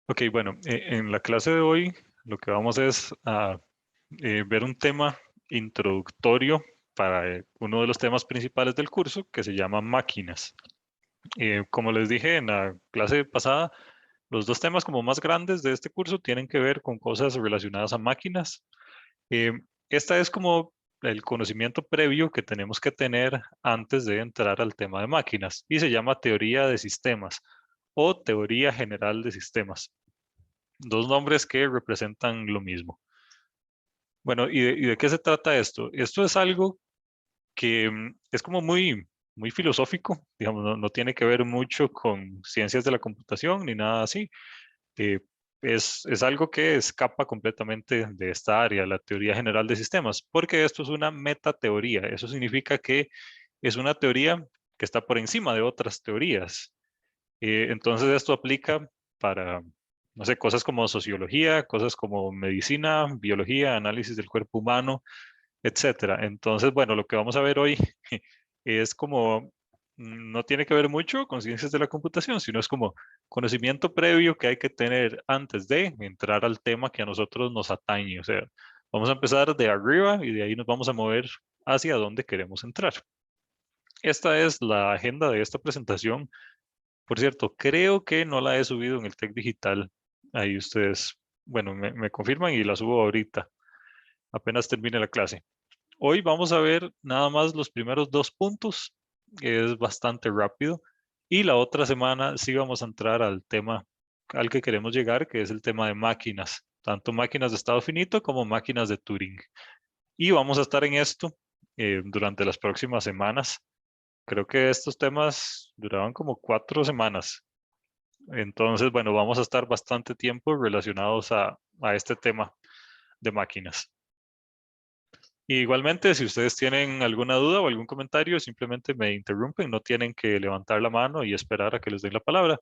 Ok, bueno, en la clase de hoy lo que vamos es a ver un tema introductorio para uno de los temas principales del curso que se llama máquinas. Como les dije en la clase pasada, los dos temas como más grandes de este curso tienen que ver con cosas relacionadas a máquinas. Eh, Esta es como el conocimiento previo que tenemos que tener antes de entrar al tema de máquinas y se llama teoría de sistemas o teoría general de sistemas. Dos nombres que representan lo mismo. Bueno, ¿y de qué se trata esto? Esto es algo que es como muy filosófico, digamos, no tiene que ver mucho con ciencias de la computación ni nada así. Eh, es algo que escapa completamente de esta área, la teoría general de sistemas, porque esto es una metateoría. Eso significa que es una teoría que está por encima de otras teorías. Entonces esto aplica para, no sé, cosas como sociología, cosas como medicina, biología, análisis del cuerpo humano, etcétera. Entonces, bueno, lo que vamos a ver hoy es como, no tiene que ver mucho con ciencias de la computación, sino es como conocimiento previo que hay que tener antes de entrar al tema que a nosotros nos atañe. O sea, vamos a empezar de arriba y de ahí nos vamos a mover hacia donde queremos entrar. Esta es la agenda de esta presentación. Por cierto, creo que no la he subido en el Tech Digital. Ahí ustedes, bueno, me confirman y la subo ahorita, apenas termine la clase. Hoy vamos a ver nada más los primeros dos puntos, que es bastante rápido. Y la otra semana sí vamos a entrar al tema al que queremos llegar, que es el tema de máquinas, tanto máquinas de estado finito como máquinas de Turing. Y vamos a estar en esto durante las próximas semanas. Creo que estos temas duraban como 4 semanas. Entonces, bueno, vamos a estar bastante tiempo relacionados a este tema de máquinas. Igualmente, si ustedes tienen alguna duda o algún comentario, simplemente me interrumpen, no tienen que levantar la mano y esperar a que les den la palabra.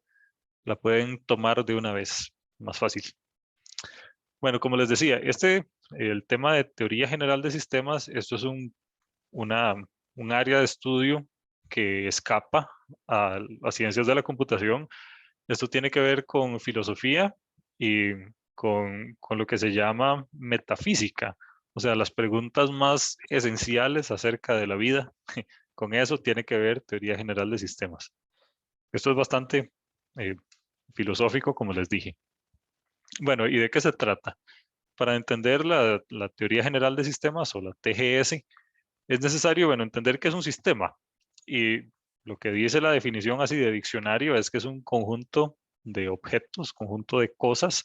La pueden tomar de una vez, más fácil. Bueno, como les decía, el tema de teoría general de sistemas, esto es una, un área de estudio que escapa a ciencias de la computación. Esto tiene que ver con filosofía y con lo que se llama metafísica, o sea, las preguntas más esenciales acerca de la vida. Con eso tiene que ver teoría general de sistemas. Esto es bastante eh, filosófico, como les dije. Bueno, ¿y de qué se trata? Para entender la teoría general de sistemas o la TGS, es necesario, bueno, entender qué es un sistema. Y lo que dice la definición así de diccionario es que es un conjunto de objetos, conjunto de cosas.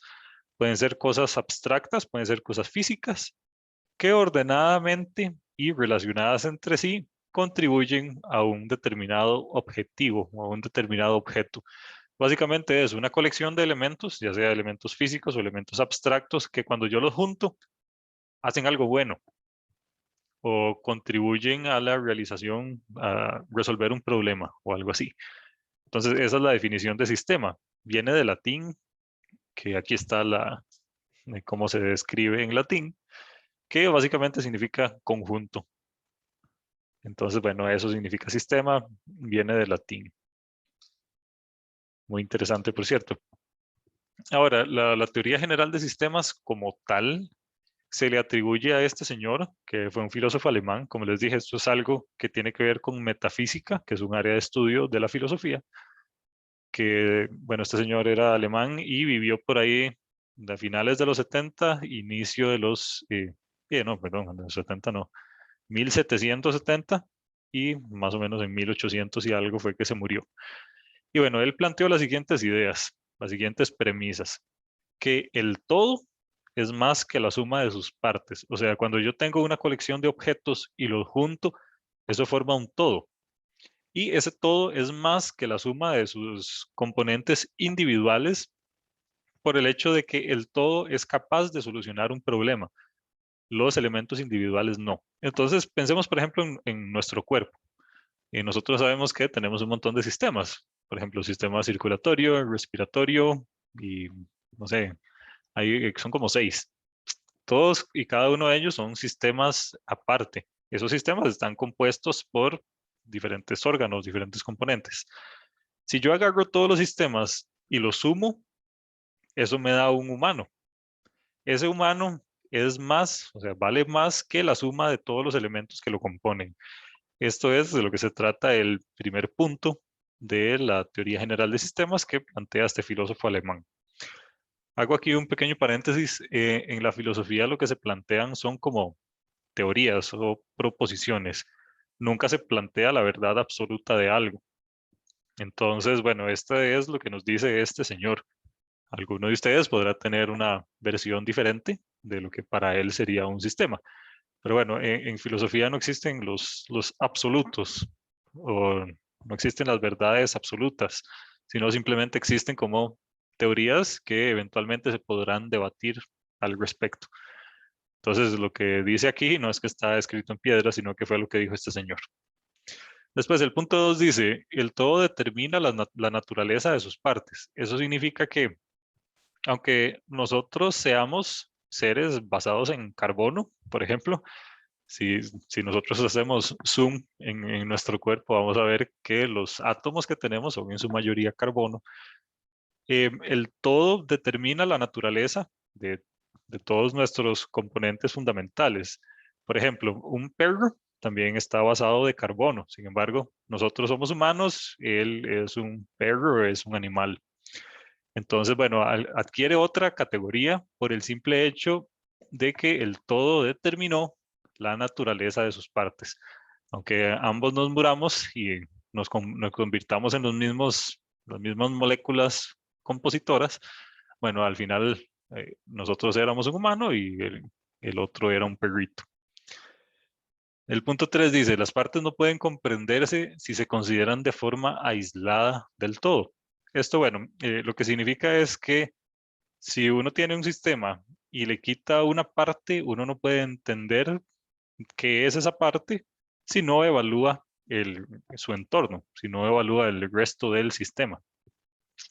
Pueden ser cosas abstractas, pueden ser cosas físicas, que ordenadamente y relacionadas entre sí contribuyen a un determinado objetivo o a un determinado objeto. Básicamente es una colección de elementos, ya sea elementos físicos o elementos abstractos, que cuando yo los junto, hacen algo bueno o contribuyen a la realización, a resolver un problema o algo así. Entonces, esa es la definición de sistema. Viene del latín, que aquí está cómo se describe en latín, que básicamente significa conjunto. Entonces, bueno, eso significa sistema, viene del latín. Muy interesante, por cierto. Ahora, la teoría general de sistemas como tal se le atribuye a este señor, que fue un filósofo alemán. Como les dije, esto es algo que tiene que ver con metafísica, que es un área de estudio de la filosofía, que, bueno, este señor era alemán y vivió por ahí de finales de los 70, inicio de los, no, perdón, de los 70 no, 1770 y más o menos en 1800 y algo fue que se murió. Y bueno, él planteó las siguientes ideas, las siguientes premisas, que el todo es más que la suma de sus partes. O sea, cuando yo tengo una colección de objetos y los junto, eso forma un todo. Y ese todo es más que la suma de sus componentes individuales por el hecho de que el todo es capaz de solucionar un problema. Los elementos individuales no. Entonces, pensemos, por ejemplo, en nuestro cuerpo. Y nosotros sabemos que tenemos un montón de sistemas. Por ejemplo, sistema circulatorio, respiratorio y, no sé, son como 6. Todos y cada uno de ellos son sistemas aparte. Esos sistemas están compuestos por diferentes órganos, diferentes componentes. Si yo agarro todos los sistemas y los sumo, eso me da un humano. Ese humano es más, o sea, vale más que la suma de todos los elementos que lo componen. Esto es de lo que se trata el primer punto de la teoría general de sistemas que plantea este filósofo alemán. Hago aquí un pequeño paréntesis. En la filosofía lo que se plantean son como teorías o proposiciones. Nunca se plantea la verdad absoluta de algo. Entonces, bueno, este es lo que nos dice este señor. Alguno de ustedes podrá tener una versión diferente de lo que para él sería un sistema. Pero bueno, en filosofía no existen los absolutos o no existen las verdades absolutas, sino simplemente existen como teorías que eventualmente se podrán debatir al respecto. Entonces, lo que dice aquí no es que está escrito en piedra, sino que fue lo que dijo este señor. Después, el punto 2 dice, el todo determina la naturaleza de sus partes. Eso significa que, aunque nosotros seamos seres basados en carbono, por ejemplo, si nosotros hacemos zoom en nuestro cuerpo, vamos a ver que los átomos que tenemos son en su mayoría carbono. El todo determina la naturaleza de todos nuestros componentes fundamentales. Por ejemplo, un perro también está basado de carbono. Sin embargo, nosotros somos humanos, él es un perro, es un animal. Entonces, bueno, adquiere otra categoría por el simple hecho de que el todo determinó la naturaleza de sus partes. Aunque ambos nos muramos y nos convirtamos en las mismas moléculas compositoras, bueno, al final nosotros éramos un humano y el otro era un perrito. El punto 3 dice, las partes no pueden comprenderse si se consideran de forma aislada del todo. Esto, bueno, lo que significa es que si uno tiene un sistema y le quita una parte, uno no puede entender qué es esa parte si no evalúa su entorno, si no evalúa el resto del sistema.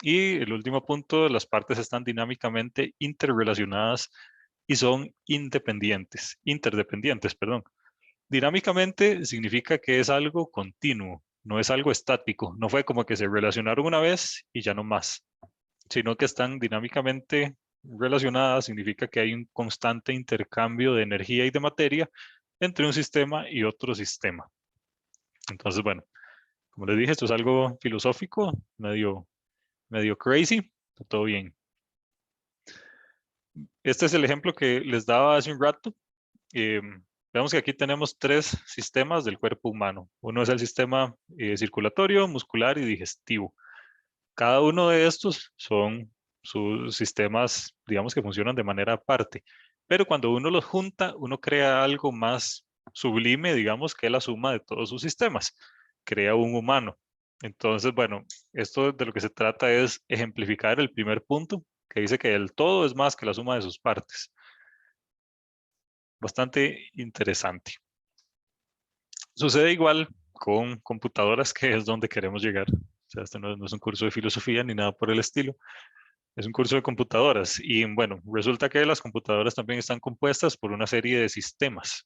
Y el último punto, las partes están dinámicamente interrelacionadas y son interdependientes, perdón. Dinámicamente significa que es algo continuo, no es algo estático. No fue como que se relacionaron una vez y ya no más, sino que están dinámicamente relacionadas. Significa que hay un constante intercambio de energía y de materia entre un sistema y otro sistema. Entonces, bueno, como les dije, esto es algo filosófico, medio crazy, está todo bien. Este es el ejemplo que les daba hace un rato. Eh, Vemos que aquí tenemos tres sistemas del cuerpo humano. Uno es el sistema circulatorio, muscular y digestivo. Cada uno de estos son sus sistemas, digamos que funcionan de manera aparte. Pero cuando uno los junta, uno crea algo más sublime, digamos, que la suma de todos sus sistemas. Crea un humano. Entonces, bueno, esto de lo que se trata es ejemplificar el primer punto, que dice que el todo es más que la suma de sus partes. Bastante interesante. Sucede igual con computadoras, que es donde queremos llegar. O sea, este no es un curso de filosofía ni nada por el estilo. Es un curso de computadoras. Y bueno, resulta que las computadoras también están compuestas por una serie de sistemas.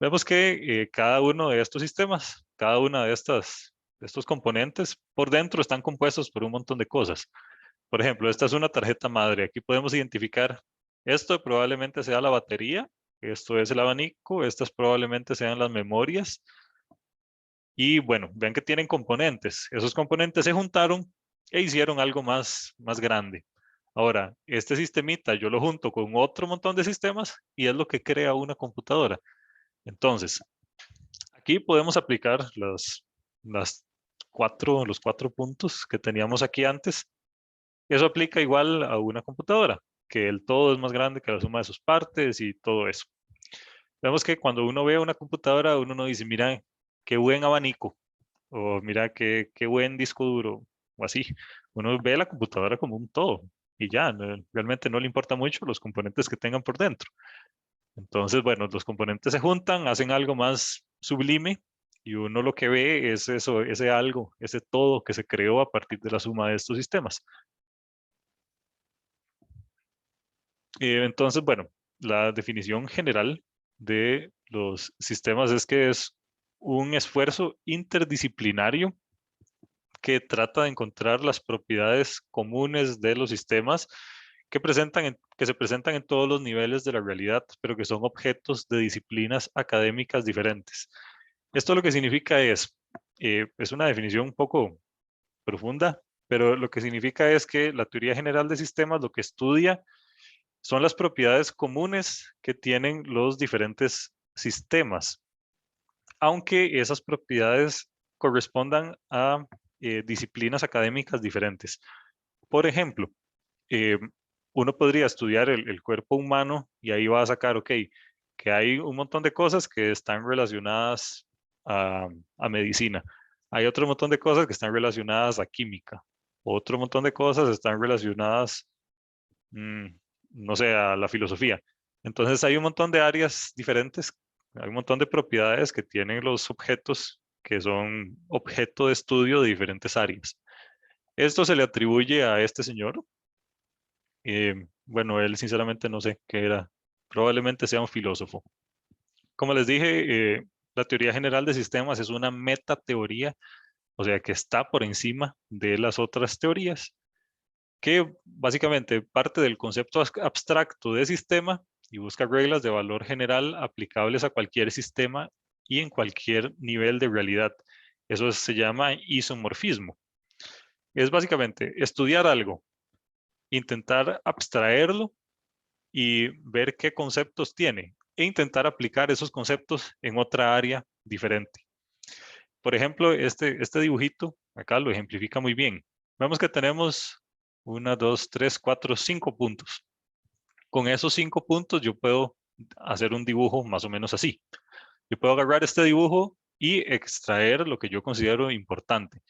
Vemos que cada uno de estos sistemas, cada una de estos componentes, por dentro están compuestos por un montón de cosas. Por ejemplo, esta es una tarjeta madre. Aquí podemos identificar, esto probablemente sea la batería, esto es el abanico, estas probablemente sean las memorias. Y bueno, vean que tienen componentes. Esos componentes se juntaron e hicieron algo más grande. Ahora, este sistemita yo lo junto con otro montón de sistemas y es lo que crea una computadora. Entonces, aquí podemos aplicar los cuatro puntos que teníamos aquí antes. Eso aplica igual a una computadora, que el todo es más grande que la suma de sus partes y todo eso. Vemos que cuando uno ve una computadora, uno no dice, mira, qué buen abanico, o mira, qué buen disco duro, o así. Uno ve la computadora como un todo y ya, realmente no le importa mucho los componentes que tengan por dentro. Entonces, bueno, los componentes se juntan, hacen algo más sublime y uno lo que ve es eso, ese algo, ese todo que se creó a partir de la suma de estos sistemas. Entonces, bueno, la definición general de los sistemas es que es un esfuerzo interdisciplinario que trata de encontrar las propiedades comunes de los sistemas que se presentan en todos los niveles de la realidad, pero que son objetos de disciplinas académicas diferentes. Esto lo que significa es una definición un poco profunda, pero lo que significa es que la teoría general de sistemas lo que estudia son las propiedades comunes que tienen los diferentes sistemas, aunque esas propiedades correspondan a disciplinas académicas diferentes. Por ejemplo, eh, uno podría estudiar el cuerpo humano y ahí va a sacar, ok, que hay un montón de cosas que están relacionadas a medicina. Hay otro montón de cosas que están relacionadas a química. Otro montón de cosas están relacionadas, mm, no sé, a la filosofía. Entonces hay un montón de áreas diferentes, hay un montón de propiedades que tienen los objetos que son objeto de estudio de diferentes áreas. Esto se le atribuye a este señor. Bueno, él sinceramente no sé qué era. Probablemente sea un filósofo. Como les dije, la teoría general de sistemas es una metateoría, o sea, que está por encima de las otras teorías, que básicamente parte del concepto abstracto de sistema y busca reglas de valor general aplicables a cualquier sistema y en cualquier nivel de realidad. Eso se llama isomorfismo. Es básicamente estudiar algo, intentar abstraerlo y ver qué conceptos tiene e intentar aplicar esos conceptos en otra área diferente. Por ejemplo, este dibujito acá lo ejemplifica muy bien. Vemos que tenemos 1, 2, 3, 4, 5 puntos. Con esos 5 puntos yo puedo hacer un dibujo más o menos así. Yo puedo agarrar este dibujo y extraer lo que yo considero importante,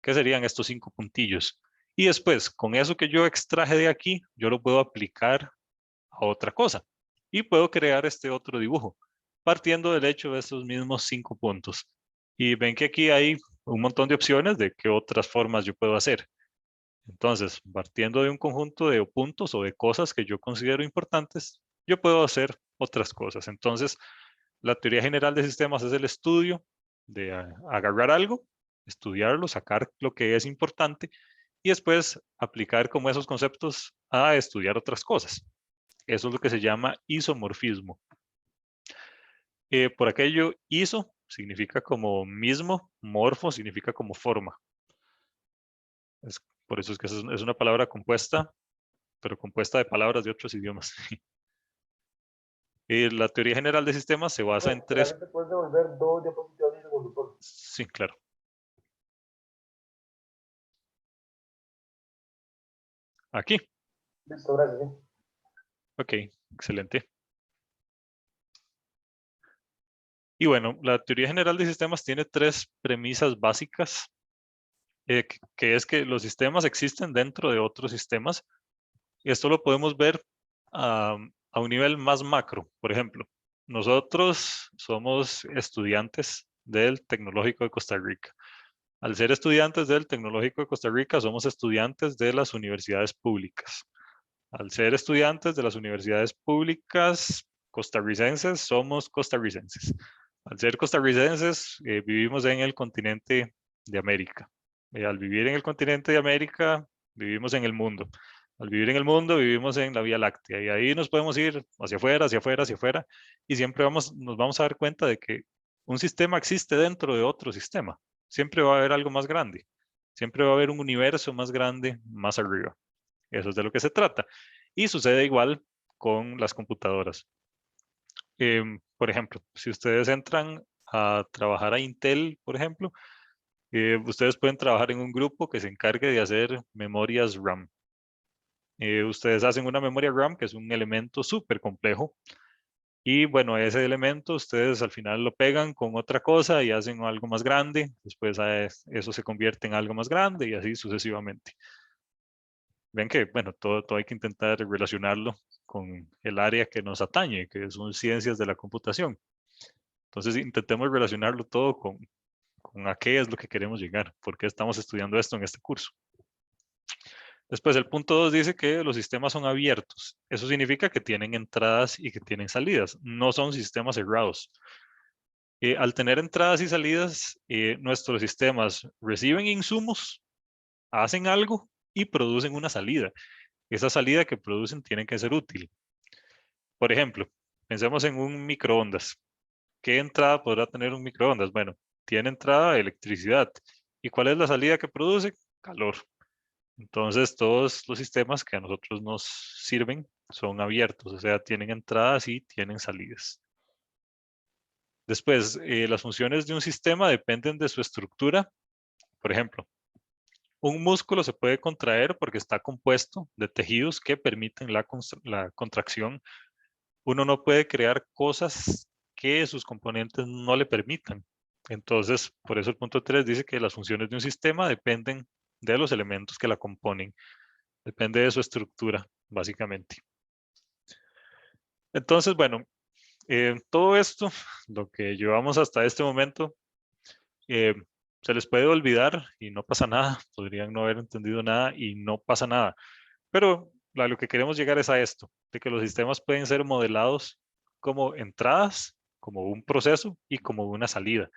que serían estos 5 puntillos. Y después, con eso que yo extraje de aquí, yo lo puedo aplicar a otra cosa y puedo crear este otro dibujo partiendo del hecho de estos mismos 5 puntos. Y ven que aquí hay un montón de opciones de qué otras formas yo puedo hacer. Entonces, partiendo de un conjunto de puntos o de cosas que yo considero importantes, yo puedo hacer otras cosas. Entonces, la teoría general de sistemas es el estudio de agarrar algo, estudiarlo, sacar lo que es importante y después aplicar como esos conceptos a estudiar otras cosas. Eso es lo que se llama isomorfismo. Por aquello, iso significa como mismo, morfo significa como forma. Por eso es que es una palabra compuesta, pero compuesta de palabras de otros idiomas. La teoría general de sistemas se basa en tres... ¿Te puedes devolver 2 diapositivas de segundo, por favor? Sí, claro. Aquí. Listo, gracias. ¿Sí? Ok, excelente. Y bueno, la teoría general de sistemas tiene tres premisas básicas, que es que los sistemas existen dentro de otros sistemas. Y esto lo podemos ver a un nivel más macro. Por ejemplo, nosotros somos estudiantes del Tecnológico de Costa Rica. Al ser estudiantes del Tecnológico de Costa Rica, somos estudiantes de las universidades públicas. Al ser estudiantes de las universidades públicas costarricenses, somos costarricenses. Al ser costarricenses, vivimos en el continente de América. Al vivir en el continente de América, vivimos en el mundo. Al vivir en el mundo, vivimos en la Vía Láctea. Y ahí nos podemos ir hacia afuera, hacia afuera, hacia afuera. Y siempre nos vamos a dar cuenta de que un sistema existe dentro de otro sistema. Siempre va a haber algo más grande. Siempre va a haber un universo más grande más arriba. Eso es de lo que se trata. Y sucede igual con las computadoras. Por ejemplo, si ustedes entran a trabajar a Intel, por ejemplo, ustedes pueden trabajar en un grupo que se encargue de hacer memorias RAM. Ustedes hacen una memoria RAM que es un elemento súper complejo. Y bueno, ese elemento ustedes al final lo pegan con otra cosa y hacen algo más grande. Después eso se convierte en algo más grande y así sucesivamente. Ven que, bueno, todo hay que intentar relacionarlo con el área que nos atañe, que son ciencias de la computación. Entonces, intentemos relacionarlo todo con a qué es lo que queremos llegar, por qué estamos estudiando esto en este curso. Después, el punto 2 dice que los sistemas son abiertos. Eso significa que tienen entradas y que tienen salidas. No son sistemas cerrados. Al tener entradas y salidas, nuestros sistemas reciben insumos, hacen algo y producen una salida. esa salida que producen tiene que ser útil. Por ejemplo, pensemos en un microondas. ¿Qué entrada podrá tener un microondas? Bueno, tiene entrada electricidad. ¿Y cuál es la salida que produce? Calor. Entonces, todos los sistemas que a nosotros nos sirven son abiertos, o sea, tienen entradas y tienen salidas. Después, las funciones de un sistema dependen de su estructura. Por ejemplo, un músculo se puede contraer porque está compuesto de tejidos que permiten la contracción. Uno no puede crear cosas que sus componentes no le permitan. Entonces, por eso el punto 3 dice que las funciones de un sistema dependen de los elementos que la componen. Depende de su estructura, básicamente. Entonces, bueno, todo esto, lo que llevamos hasta este momento, eh, se les puede olvidar y no pasa nada. Podrían no haber entendido nada y no pasa nada. Pero a lo que queremos llegar es a esto, de que los sistemas pueden ser modelados como entradas, como un proceso y como una salida.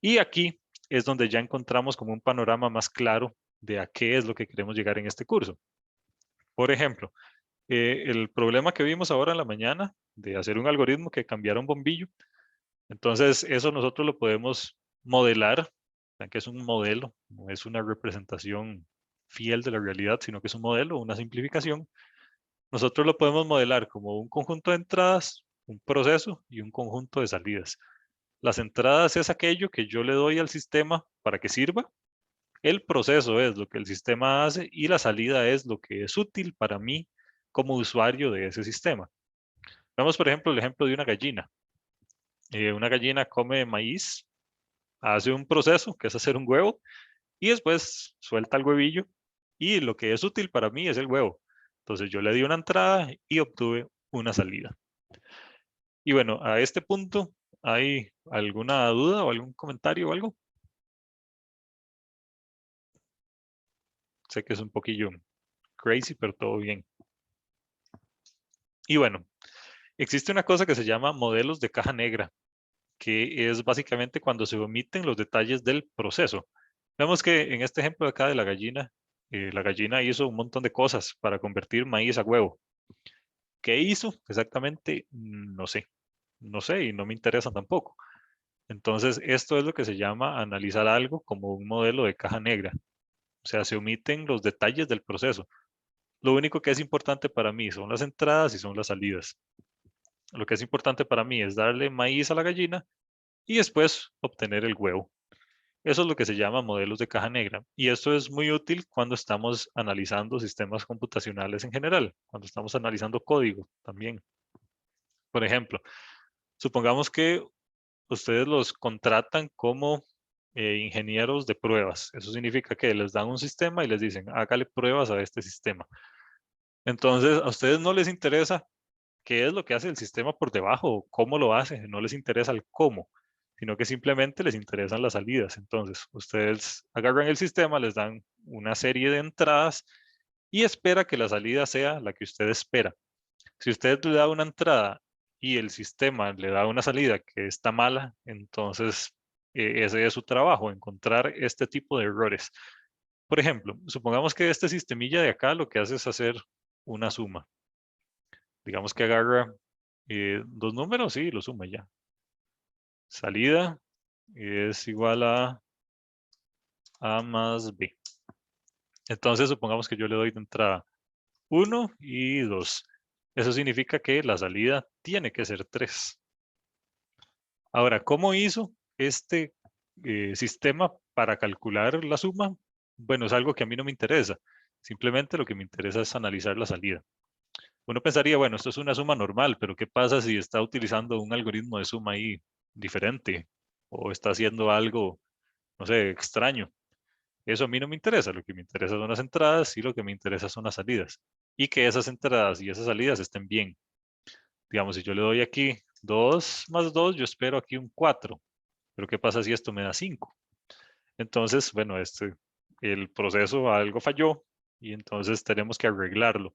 Y aquí es donde ya encontramos como un panorama más claro de a qué es lo que queremos llegar en este curso. Por ejemplo, el problema que vimos ahora en la mañana de hacer un algoritmo que cambiara un bombillo, entonces eso nosotros lo podemos modelar, vean que es un modelo, no es una representación fiel de la realidad, sino que es un modelo, una simplificación. Nosotros lo podemos modelar como un conjunto de entradas, un proceso y un conjunto de salidas. Las entradas es aquello que yo le doy al sistema para que sirva. El proceso es lo que el sistema hace y la salida es lo que es útil para mí como usuario de ese sistema. Vemos, por ejemplo, el ejemplo de una gallina. Una gallina come maíz, hace un proceso que es hacer un huevo y después suelta el huevillo y lo que es útil para mí es el huevo. Entonces yo le di una entrada y obtuve una salida. Y bueno, a este punto, ¿hay alguna duda o algún comentario o algo? Sé que es un poquillo crazy, pero todo bien. Y bueno, existe una cosa que se llama modelos de caja negra, que es básicamente cuando se omiten los detalles del proceso. Vemos que en este ejemplo de acá de la gallina hizo un montón de cosas para convertir maíz a huevo. ¿Qué hizo exactamente? No sé, no sé y no me interesa tampoco. Entonces, esto es lo que se llama analizar algo como un modelo de caja negra. O sea, se omiten los detalles del proceso. Lo único que es importante para mí son las entradas y son las salidas. Lo que es importante para mí es darle maíz a la gallina y después obtener el huevo. Eso es lo que se llama modelos de caja negra. Y esto es muy útil cuando estamos analizando sistemas computacionales en general, cuando estamos analizando código también. Por ejemplo, supongamos que ustedes los contratan como ingenieros de pruebas. Eso significa que les dan un sistema y les dicen, hágale pruebas a este sistema. Entonces, a ustedes no les interesa qué es lo que hace el sistema por debajo o cómo lo hace, no les interesa el cómo, sino que simplemente les interesan las salidas. Entonces, ustedes agarran el sistema, les dan una serie de entradas y espera que la salida sea la que usted espera. Si usted le da una entrada y el sistema le da una salida que está mala, entonces ese es su trabajo, encontrar este tipo de errores. Por ejemplo, supongamos que este sistemilla de acá lo que hace es hacer una suma. Digamos que agarra dos números y lo suma ya. Salida es igual a A más B. Entonces, supongamos que yo le doy de entrada 1 y 2. Eso significa que la salida tiene que ser 3. Ahora, ¿cómo hizo este sistema para calcular la suma? Bueno, es algo que a mí no me interesa. Simplemente lo que me interesa es analizar la salida. Uno pensaría, bueno, esto es una suma normal, pero ¿qué pasa si está utilizando un algoritmo de suma ahí diferente o está haciendo algo, no sé, extraño? Eso a mí no me interesa. Lo que me interesa son las entradas y lo que me interesa son las salidas. Y que esas entradas y esas salidas estén bien. Digamos, si yo le doy aquí 2 más 2, yo espero aquí un 4. Pero ¿qué pasa si esto me da 5? Entonces, bueno, el proceso algo falló y entonces tenemos que arreglarlo.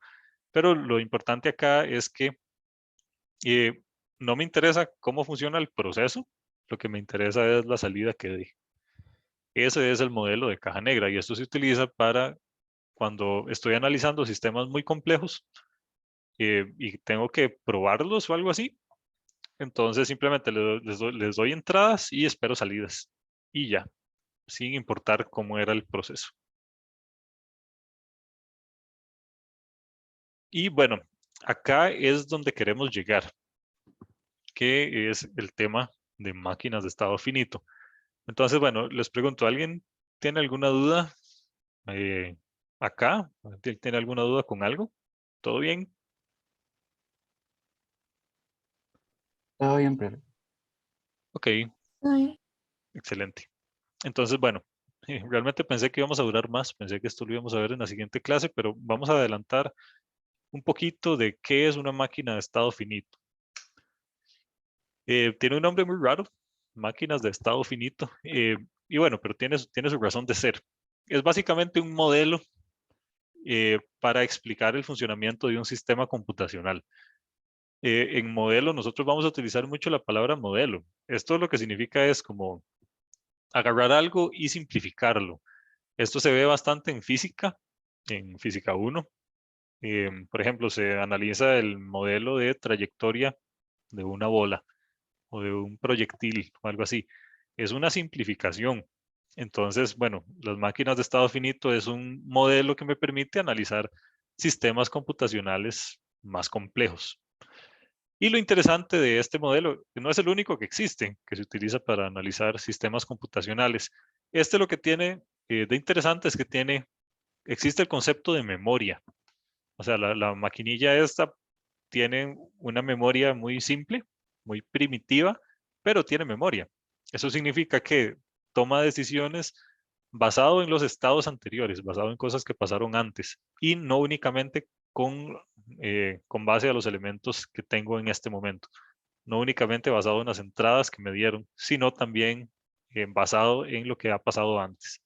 Pero lo importante acá es que no me interesa cómo funciona el proceso, lo que me interesa es la salida que dé. Ese es el modelo de caja negra y esto se utiliza para cuando estoy analizando sistemas muy complejos y tengo que probarlos o algo así. Entonces simplemente les doy entradas y espero salidas. Y ya, sin importar cómo era el proceso. Y bueno, acá es donde queremos llegar, que es el tema de máquinas de estado finito. Entonces, bueno, les pregunto, ¿alguien tiene alguna duda eh, acá? ¿Tiene alguna duda con algo? ¿Todo bien? Todo bien, profe. Ok, Ay, excelente. Entonces, bueno, realmente pensé que íbamos a durar más, pensé que esto lo íbamos a ver en la siguiente clase, pero vamos a adelantar un poquito de qué es una máquina de estado finito. Tiene un nombre muy raro, máquinas de estado finito, y bueno, pero tiene su razón de ser. Es básicamente un modelo para explicar el funcionamiento de un sistema computacional. En modelo, nosotros vamos a utilizar mucho la palabra modelo. Esto lo que significa es como agarrar algo y simplificarlo. Esto se ve bastante en física 1. Por ejemplo, se analiza el modelo de trayectoria de una bola o de un proyectil o algo así. Es una simplificación. Entonces, bueno, las máquinas de estado finito es un modelo que me permite analizar sistemas computacionales más complejos. Y lo interesante de este modelo, que no es el único que existe, que se utiliza para analizar sistemas computacionales. Este lo que tiene de interesante es que existe el concepto de memoria. O sea, la maquinilla esta tiene una memoria muy simple, muy primitiva, pero tiene memoria. Eso significa que toma decisiones basado en los estados anteriores, basado en cosas que pasaron antes y no únicamente con base a los elementos que tengo en este momento. No únicamente basado en las entradas que me dieron, sino también basado en lo que ha pasado antes.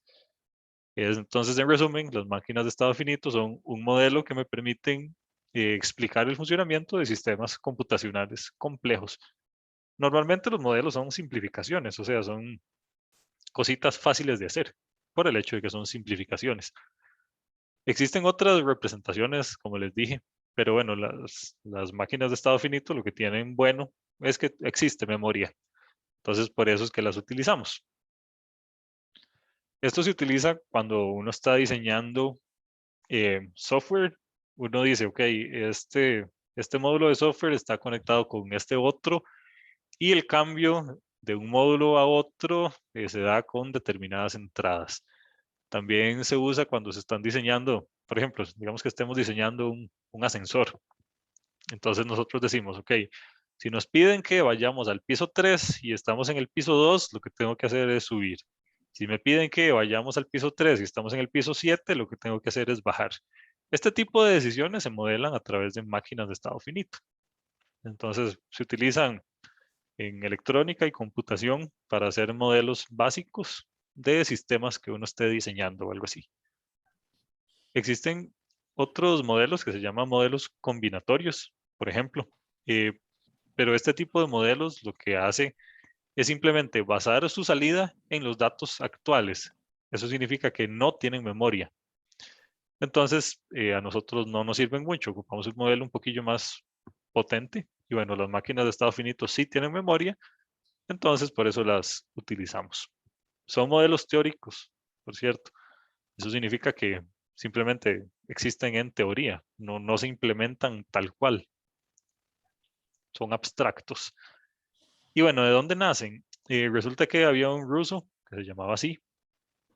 Entonces, en resumen, las máquinas de estado finito son un modelo que me permiten explicar el funcionamiento de sistemas computacionales complejos. Normalmente los modelos son simplificaciones, o sea, son cositas fáciles de hacer por el hecho de que son simplificaciones. Existen otras representaciones, como les dije, pero bueno, las máquinas de estado finito lo que tienen bueno es que existe memoria. Entonces, por eso es que las utilizamos. Esto se utiliza cuando uno está diseñando software. Uno dice, ok, este módulo de software está conectado con este otro y el cambio de un módulo a otro se da con determinadas entradas. También se usa cuando se están diseñando, por ejemplo, digamos que estemos diseñando un ascensor. Entonces nosotros decimos, ok, si nos piden que vayamos al piso 3 y estamos en el piso 2, lo que tengo que hacer es subir. Si me piden que vayamos al piso 3 y estamos en el piso 7, lo que tengo que hacer es bajar. Este tipo de decisiones se modelan a través de máquinas de estado finito. Entonces se utilizan en electrónica y computación para hacer modelos básicos de sistemas que uno esté diseñando o algo así. Existen otros modelos que se llaman modelos combinatorios, por ejemplo, eh, pero este tipo de modelos lo que hace es simplemente basar su salida en los datos actuales. Eso significa que no tienen memoria. Entonces, a nosotros no nos sirven mucho, ocupamos un modelo un poquillo más potente. Y bueno, las máquinas de estado finito sí tienen memoria, entonces por eso las utilizamos. Son modelos teóricos, por cierto. Eso significa que simplemente existen en teoría, no se implementan tal cual, son abstractos. Y bueno, ¿de dónde nacen? Resulta que había un ruso que se llamaba así,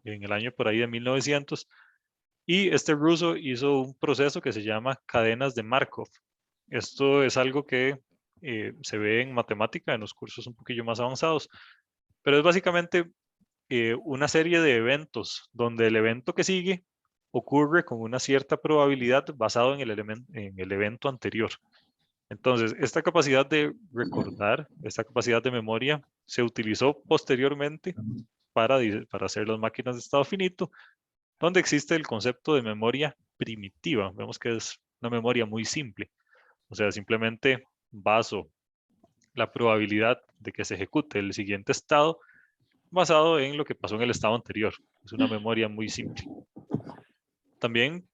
en el año por ahí de 1900, y este ruso hizo un proceso que se llama cadenas de Markov. Esto es algo que se ve en matemática, en los cursos un poquillo más avanzados, pero es básicamente una serie de eventos donde el evento que sigue ocurre con una cierta probabilidad basado en el evento anterior. Entonces, esta capacidad de recordar, esta capacidad de memoria, se utilizó posteriormente para hacer las máquinas de estado finito, donde existe el concepto de memoria primitiva. Vemos que es una memoria muy simple. O sea, simplemente baso la probabilidad de que se ejecute el siguiente estado basado en lo que pasó en el estado anterior. Es una memoria muy simple. También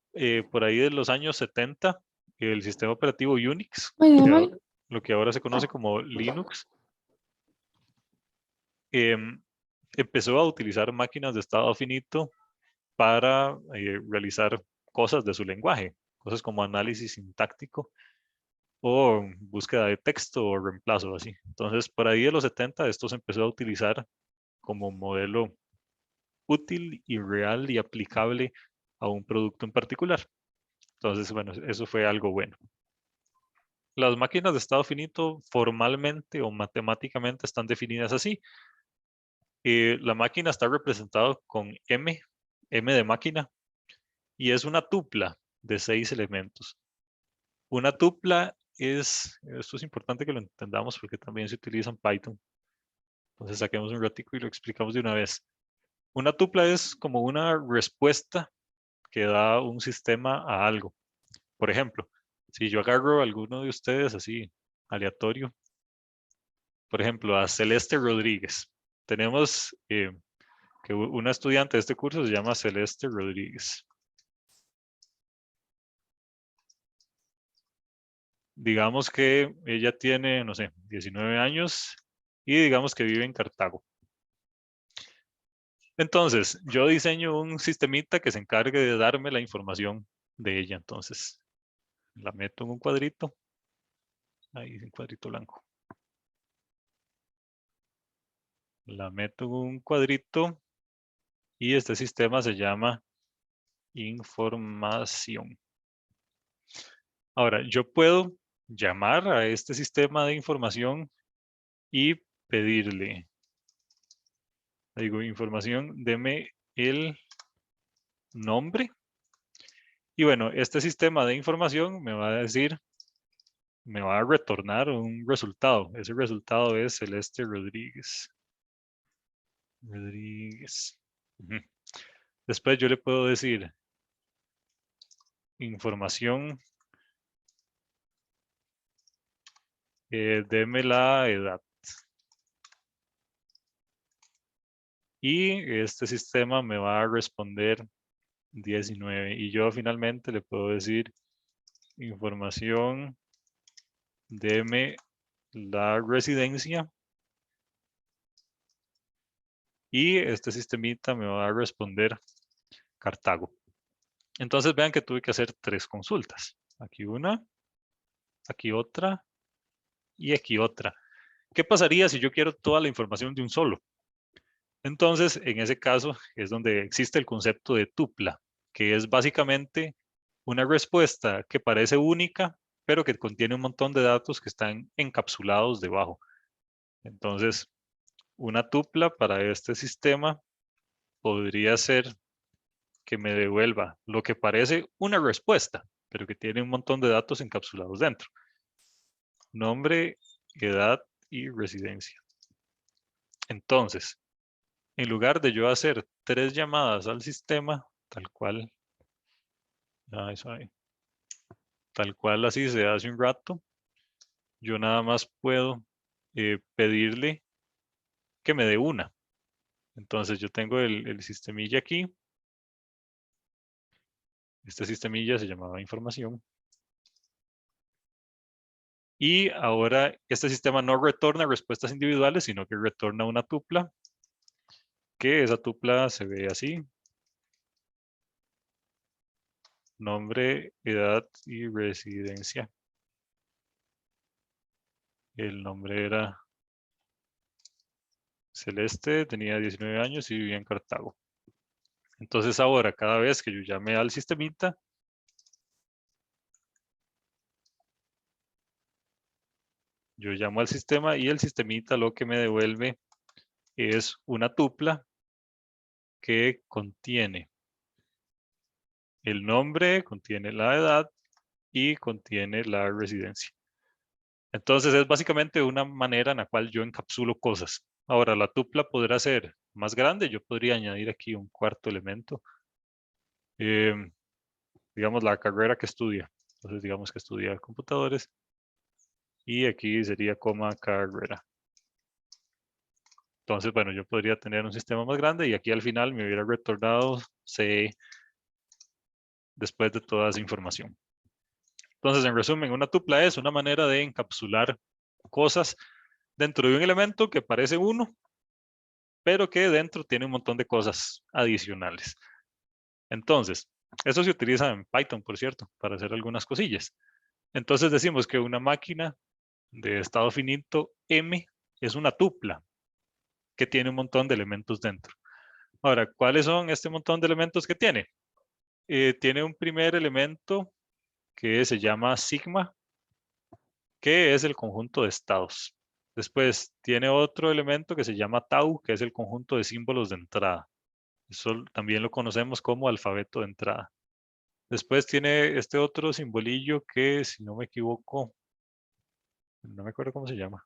por ahí de los años 70, el sistema operativo Unix, lo que ahora se conoce como Linux, empezó a utilizar máquinas de estado finito para realizar cosas de su lenguaje, cosas como análisis sintáctico o búsqueda de texto o reemplazo, así. Entonces, por ahí de los 70, esto se empezó a utilizar como modelo útil y real y aplicable a un producto en particular. Entonces, bueno, eso fue algo bueno. Las máquinas de estado finito formalmente o matemáticamente están definidas así. La máquina está representada con M de máquina, y es una tupla de 6 elementos. Una tupla esto es importante que lo entendamos porque también se utiliza en Python. Entonces saquemos un ratico y lo explicamos de una vez. Una tupla es como una respuesta que da un sistema a algo. Por ejemplo, si yo agarro a alguno de ustedes así, aleatorio, por ejemplo, a Celeste Rodríguez. Tenemos que una estudiante de este curso se llama Celeste Rodríguez. Digamos que ella tiene, no sé, 19 años y digamos que vive en Cartago. Entonces, yo diseño un sistemita que se encargue de darme la información de ella. Entonces, la meto en un cuadrito. Ahí, un cuadrito blanco. La meto en un cuadrito y este sistema se llama información. Ahora, yo puedo llamar a este sistema de información y pedirle, digo, información, deme el nombre. Y bueno, este sistema de información me va a decir, me va a retornar un resultado. Ese resultado es Celeste Rodríguez. Después yo le puedo decir información, deme la edad. Y este sistema me va a responder 19. Y yo finalmente le puedo decir información, deme la residencia. Y este sistemita me va a responder Cartago. Entonces vean que tuve que hacer 3 consultas. Aquí una, aquí otra y aquí otra. ¿Qué pasaría si yo quiero toda la información de un solo? Entonces, en ese caso es donde existe el concepto de tupla, que es básicamente una respuesta que parece única, pero que contiene un montón de datos que están encapsulados debajo. Entonces, una tupla para este sistema podría ser que me devuelva lo que parece una respuesta, pero que tiene un montón de datos encapsulados dentro. Nombre, edad y residencia. Entonces, en lugar de yo hacer 3 llamadas al sistema, tal cual así se hace un rato, yo nada más puedo pedirle que me dé una. Entonces yo tengo el sistemilla aquí. Este sistemilla se llamaba información. Y ahora este sistema no retorna respuestas individuales, sino que retorna una tupla, que esa tupla se ve así. Nombre, edad y residencia. El nombre era Celeste, tenía 19 años y vivía en Cartago. Entonces ahora, cada vez que yo llame al sistemita, yo llamo al sistema y el sistemita lo que me devuelve es una tupla que contiene el nombre, contiene la edad y contiene la residencia. Entonces es básicamente una manera en la cual yo encapsulo cosas. Ahora, la tupla podrá ser más grande. Yo podría añadir aquí un cuarto elemento. Digamos la carrera que estudia. Entonces digamos que estudia computadores. Y aquí sería coma carrera. Entonces, bueno, yo podría tener un sistema más grande y aquí al final me hubiera retornado C después de toda esa información. Entonces, en resumen, una tupla es una manera de encapsular cosas dentro de un elemento que parece uno, pero que dentro tiene un montón de cosas adicionales. Entonces, eso se utiliza en Python, por cierto, para hacer algunas cosillas. Entonces decimos que una máquina de estado finito M es una tupla que tiene un montón de elementos dentro. Ahora, ¿cuáles son este montón de elementos que tiene? Tiene un primer elemento que se llama sigma, que es el conjunto de estados. Después tiene otro elemento que se llama tau, que es el conjunto de símbolos de entrada. Eso también lo conocemos como alfabeto de entrada. Después tiene este otro simbolillo que, si no me equivoco, no me acuerdo cómo se llama.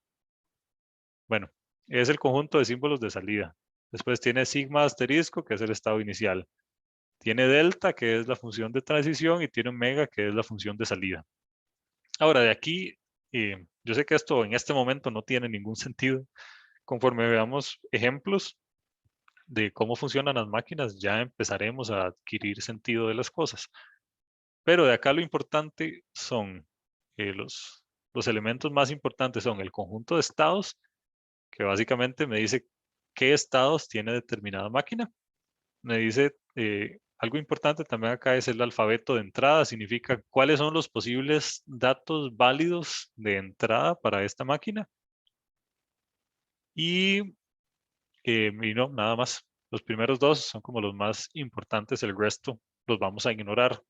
Bueno, es el conjunto de símbolos de salida. Después tiene sigma asterisco, que es el estado inicial. Tiene delta, que es la función de transición, y tiene omega, que es la función de salida. Ahora, de aquí, yo sé que esto en este momento no tiene ningún sentido. Conforme veamos ejemplos de cómo funcionan las máquinas, ya empezaremos a adquirir sentido de las cosas. Pero de acá lo importante son los elementos más importantes son el conjunto de estados, que básicamente me dice qué estados tiene determinada máquina. Me dice algo importante también acá es el alfabeto de entrada, significa cuáles son los posibles datos válidos de entrada para esta máquina. Y no, nada más. Los primeros dos son como los más importantes, el resto los vamos a ignorar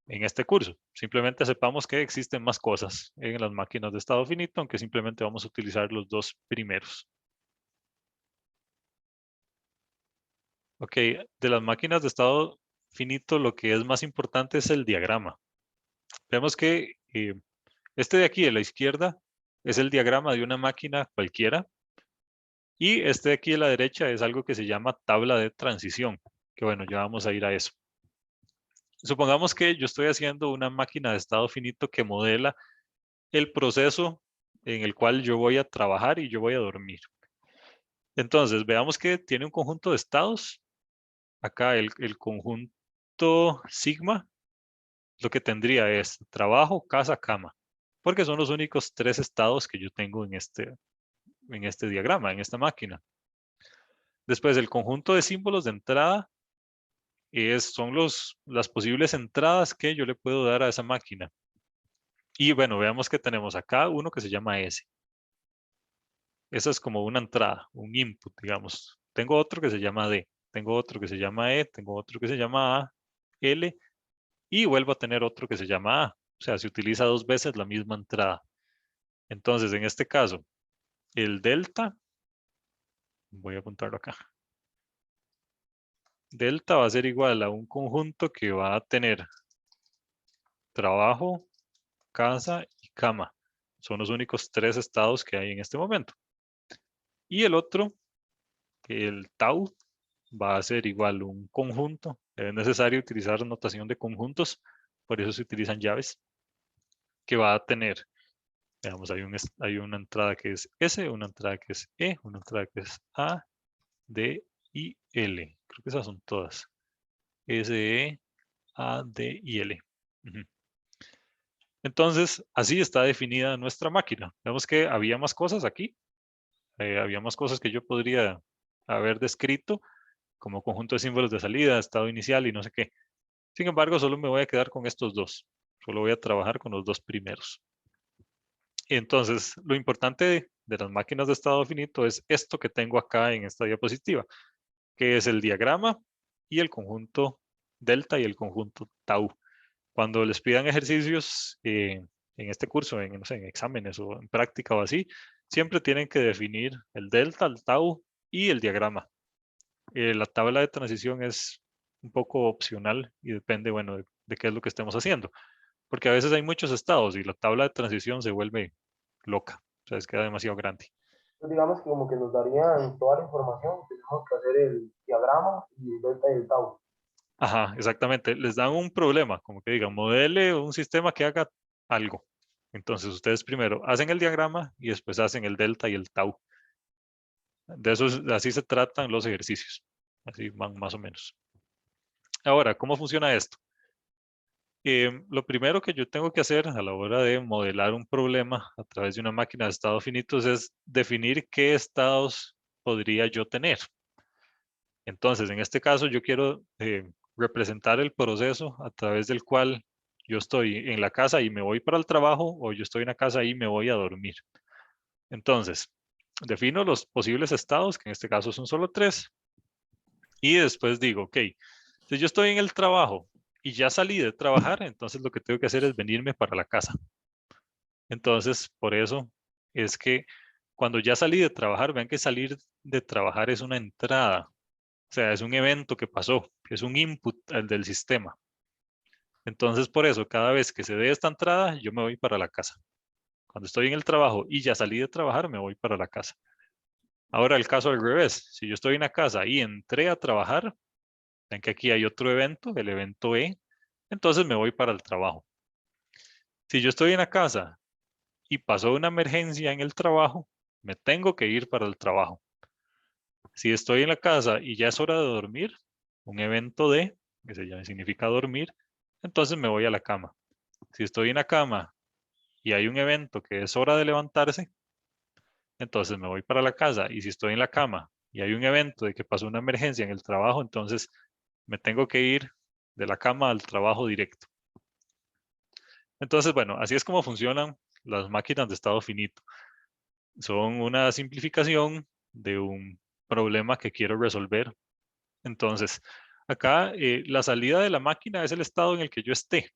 en este curso. Simplemente sepamos que existen más cosas en las máquinas de estado finito, aunque simplemente vamos a utilizar los dos primeros. Ok, de las máquinas de estado finito, lo que es más importante es el diagrama. Vemos que este de aquí, a la izquierda, es el diagrama de una máquina cualquiera. Y este de aquí a la derecha es algo que se llama tabla de transición, que bueno, ya vamos a ir a eso. Supongamos que yo estoy haciendo una máquina de estado finito que modela el proceso en el cual yo voy a trabajar y yo voy a dormir. Entonces, veamos que tiene un conjunto de estados. Acá el conjunto sigma, lo que tendría es trabajo, casa, cama, porque son los únicos tres estados que yo tengo en este diagrama, en esta máquina. Después, el conjunto de símbolos de entrada son las posibles entradas que yo le puedo dar a esa máquina. Y bueno, veamos que tenemos acá uno que se llama S. Esa es como una entrada, un input, digamos. Tengo otro que se llama D, tengo otro que se llama E, tengo otro que se llama A, L, y vuelvo a tener otro que se llama A. O sea, se utiliza dos veces la misma entrada. Entonces, en este caso, el delta, voy a apuntarlo acá. Delta va a ser igual a un conjunto que va a tener trabajo, casa y cama. Son los únicos tres estados que hay en este momento. Y el otro, el tau, va a ser igual un conjunto. Es necesario utilizar notación de conjuntos, por eso se utilizan llaves, que va a tener, digamos, hay una entrada que es S, una entrada que es E, una entrada que es A, D y L. Creo que esas son todas. S, E, A, D y L. Entonces, así está definida nuestra máquina. Vemos que había más cosas aquí. Había más cosas que yo podría haber descrito, como conjunto de símbolos de salida, estado inicial y no sé qué. Sin embargo, solo me voy a quedar con estos dos. Solo voy a trabajar con los dos primeros. Entonces, lo importante de las máquinas de estado finito es esto que tengo acá en esta diapositiva, que es el diagrama y el conjunto delta y el conjunto tau. Cuando les pidan ejercicios en este curso, no sé, en exámenes o en práctica o así, siempre tienen que definir el delta, el tau y el diagrama. La tabla de transición es un poco opcional y depende, bueno, de qué es lo que estemos haciendo. Porque a veces hay muchos estados y la tabla de transición se vuelve loca. O sea, queda demasiado grande. Entonces, digamos que como que nos darían toda la información, tenemos que hacer el diagrama y el delta y el tau. Ajá, exactamente. Les dan un problema, como que digan, modele un sistema que haga algo. Entonces ustedes primero hacen el diagrama y después hacen el delta y el tau. De eso, así se tratan los ejercicios. Así van más o menos. Ahora, ¿cómo funciona esto? Lo primero que yo tengo que hacer a la hora de modelar un problema a través de una máquina de estados finitos es definir qué estados podría yo tener. Entonces, en este caso, yo quiero representar el proceso a través del cual yo estoy en la casa y me voy para el trabajo, o yo estoy en la casa y me voy a dormir. Entonces, defino los posibles estados, que en este caso son solo 3, y después digo, ok, si yo estoy en el trabajo y ya salí de trabajar, entonces lo que tengo que hacer es venirme para la casa. Entonces, por eso es que cuando ya salí de trabajar, vean que salir de trabajar es una entrada, o sea, es un evento que pasó, es un input al del sistema. Entonces, por eso, cada vez que se dé esta entrada, yo me voy para la casa. Cuando estoy en el trabajo y ya salí de trabajar, me voy para la casa. Ahora el caso al revés. Si yo estoy en la casa y entré a trabajar, ven que aquí hay otro evento, el evento E, entonces me voy para el trabajo. Si yo estoy en la casa y pasó una emergencia en el trabajo, me tengo que ir para el trabajo. Si estoy en la casa y ya es hora de dormir, un evento D, que significa dormir, entonces me voy a la cama. Si estoy en la cama y hay un evento que es hora de levantarse, entonces me voy para la casa. Y si estoy en la cama y hay un evento de que pasó una emergencia en el trabajo, entonces me tengo que ir de la cama al trabajo directo. Entonces, bueno, así es como funcionan las máquinas de estado finito. Son una simplificación de un problema que quiero resolver. Entonces, acá la salida de la máquina es el estado en el que yo esté.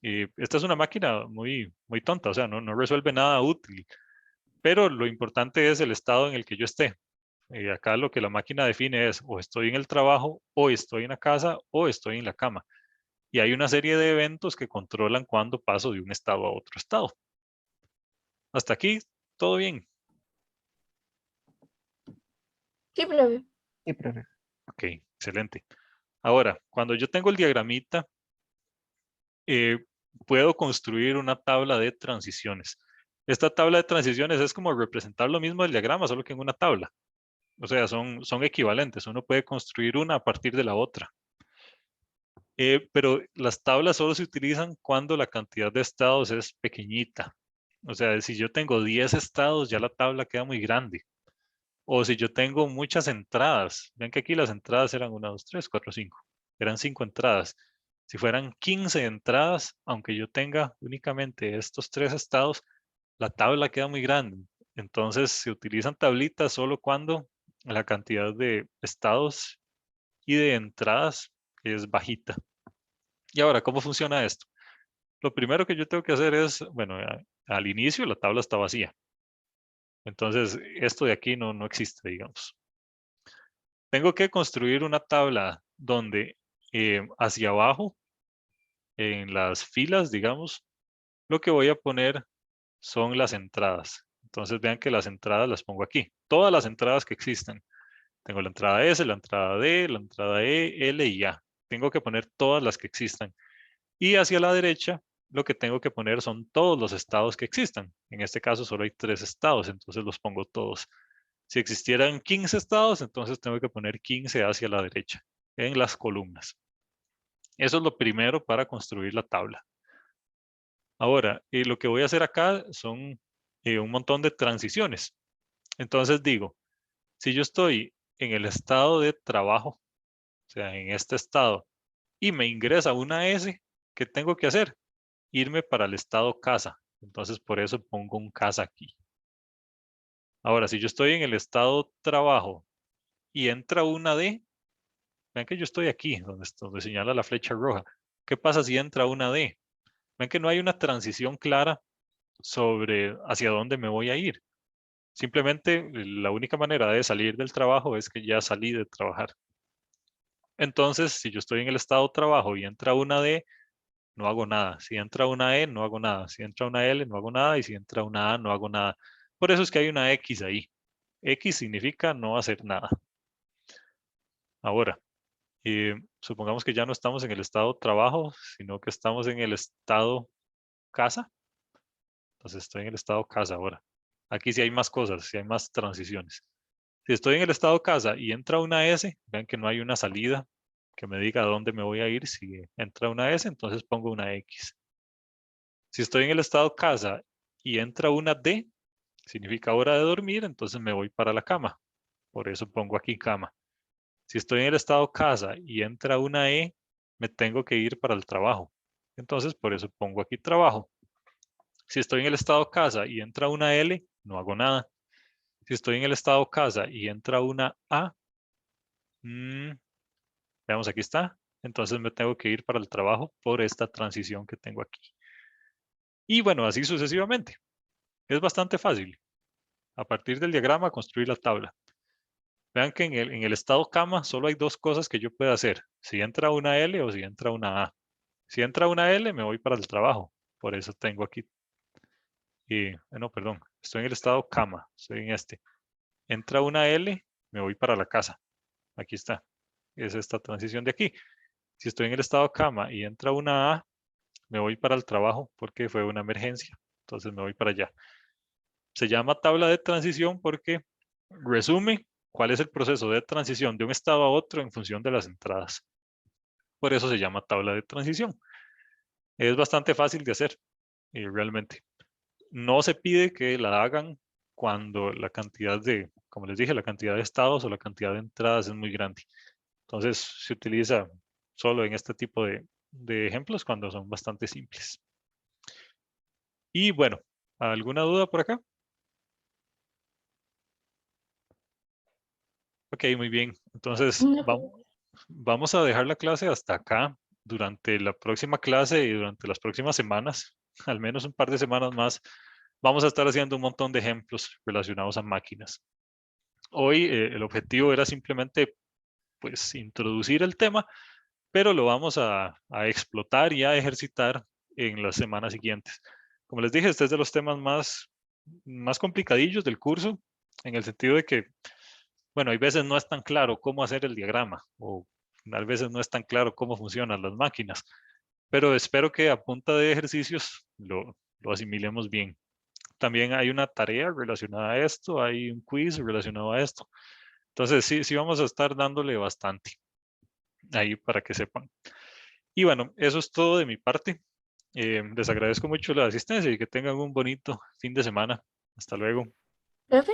Esta es una máquina muy, muy tonta, o sea, no resuelve nada útil, pero lo importante es el estado en el que yo esté. Acá lo que la máquina define es o estoy en el trabajo, o estoy en la casa, o estoy en la cama. Y hay una serie de eventos que controlan cuándo paso de un estado a otro estado. Hasta aquí, todo bien. Sí, profe. Sí, profe. Ok, excelente. Ahora, cuando yo tengo el diagramita, eh, puedo construir una tabla de transiciones. Esta tabla de transiciones es como representar lo mismo del diagrama, solo que en una tabla. O sea, son equivalentes. Uno puede construir una a partir de la otra. Pero las tablas solo se utilizan cuando la cantidad de estados es pequeñita. O sea, si yo tengo 10 estados, ya la tabla queda muy grande. O si yo tengo muchas entradas. Ven que aquí las entradas eran 1, 2, 3, 4, 5. Eran 5 entradas. Si fueran 15 entradas, aunque yo tenga únicamente estos 3 estados, la tabla queda muy grande. Entonces se utilizan tablitas solo cuando la cantidad de estados y de entradas es bajita. Y ahora, ¿cómo funciona esto? Lo primero que yo tengo que hacer es, bueno, al inicio la tabla está vacía. Entonces, esto de aquí no existe, digamos. Tengo que construir una tabla donde hacia abajo, en las filas, digamos, lo que voy a poner son las entradas. Entonces, vean que las entradas las pongo aquí. Todas las entradas que existan. Tengo la entrada S, la entrada D, la entrada E, L y A. Tengo que poner todas las que existan. Y hacia la derecha, lo que tengo que poner son todos los estados que existan. En este caso solo hay 3 estados, entonces los pongo todos. Si existieran 15 estados, entonces tengo que poner 15 hacia la derecha, en las columnas. Eso es lo primero para construir la tabla. Ahora, lo que voy a hacer acá son un montón de transiciones. Entonces digo, si yo estoy en el estado de trabajo, o sea, en este estado, y me ingresa una S, ¿qué tengo que hacer? Irme para el estado casa. Entonces, por eso pongo un casa aquí. Ahora, si yo estoy en el estado trabajo y entra una D, vean que yo estoy aquí, donde señala la flecha roja. ¿Qué pasa si entra una D? Ven que no hay una transición clara sobre hacia dónde me voy a ir. Simplemente la única manera de salir del trabajo es que ya salí de trabajar. Entonces, si yo estoy en el estado trabajo y entra una D, no hago nada. Si entra una E, no hago nada. Si entra una L, no hago nada. Y si entra una A, no hago nada. Por eso es que hay una X ahí. X significa no hacer nada. Ahora, supongamos que ya no estamos en el estado trabajo, sino que estamos en el estado casa. Entonces estoy en el estado casa ahora. Aquí sí hay más cosas, sí hay más transiciones. Si estoy en el estado casa y entra una S, vean que no hay una salida que me diga a dónde me voy a ir. Si entra una S, entonces pongo una X. Si estoy en el estado casa y entra una D, significa hora de dormir, entonces me voy para la cama. Por eso pongo aquí cama. Si estoy en el estado casa y entra una E, me tengo que ir para el trabajo. Entonces, por eso pongo aquí trabajo. Si estoy en el estado casa y entra una L, no hago nada. Si estoy en el estado casa y entra una A, veamos, aquí está. Entonces me tengo que ir para el trabajo por esta transición que tengo aquí. Y bueno, así sucesivamente. Es bastante fácil. A partir del diagrama, construir la tabla. Vean que en el estado cama solo hay dos cosas que yo puedo hacer. Si entra una L o si entra una A. Si entra una L, me voy para el trabajo. Por eso tengo aquí. No, perdón. Estoy en el estado cama. Estoy en este. Entra una L, me voy para la casa. Aquí está. Es esta transición de aquí. Si estoy en el estado cama y entra una A, me voy para el trabajo porque fue una emergencia. Entonces me voy para allá. Se llama tabla de transición porque resume cuál es el proceso de transición de un estado a otro en función de las entradas. Por eso se llama tabla de transición. Es bastante fácil de hacer, realmente. No se pide que la hagan cuando la cantidad de, como les dije, la cantidad de estados o la cantidad de entradas es muy grande. Entonces se utiliza solo en este tipo de ejemplos cuando son bastante simples. Y bueno, ¿alguna duda por acá? Ok, muy bien. Entonces No, vamos a dejar la clase hasta acá. Durante la próxima clase y durante las próximas semanas, al menos un par de semanas más, vamos a estar haciendo un montón de ejemplos relacionados a máquinas. Hoy el objetivo era simplemente pues introducir el tema, pero lo vamos a explotar y a ejercitar en las semanas siguientes. Como les dije, este es de los temas más complicadillos del curso, en el sentido de que, bueno, hay veces no es tan claro cómo hacer el diagrama, o a veces no es tan claro cómo funcionan las máquinas, pero espero que a punta de ejercicios lo asimilemos bien. También hay una tarea relacionada a esto, hay un quiz relacionado a esto. Entonces, sí vamos a estar dándole bastante ahí para que sepan. Y bueno, eso es todo de mi parte. Les agradezco mucho la asistencia y que tengan un bonito fin de semana. Hasta luego. profe,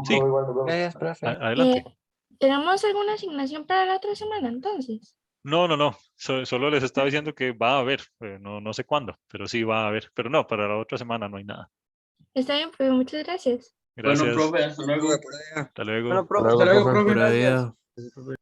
Sí, Igual nos vemos. Gracias, profe. adelante. ¿tenemos alguna asignación para la otra semana entonces? No. Solo les estaba diciendo que va a haber. No sé cuándo, pero sí va a haber. Pero no, para la otra semana no hay nada. Está bien, profe, muchas gracias. Bueno, Gracias. profe, hasta luego. Hasta luego. Bueno, profe, Hasta luego, profe. gracias.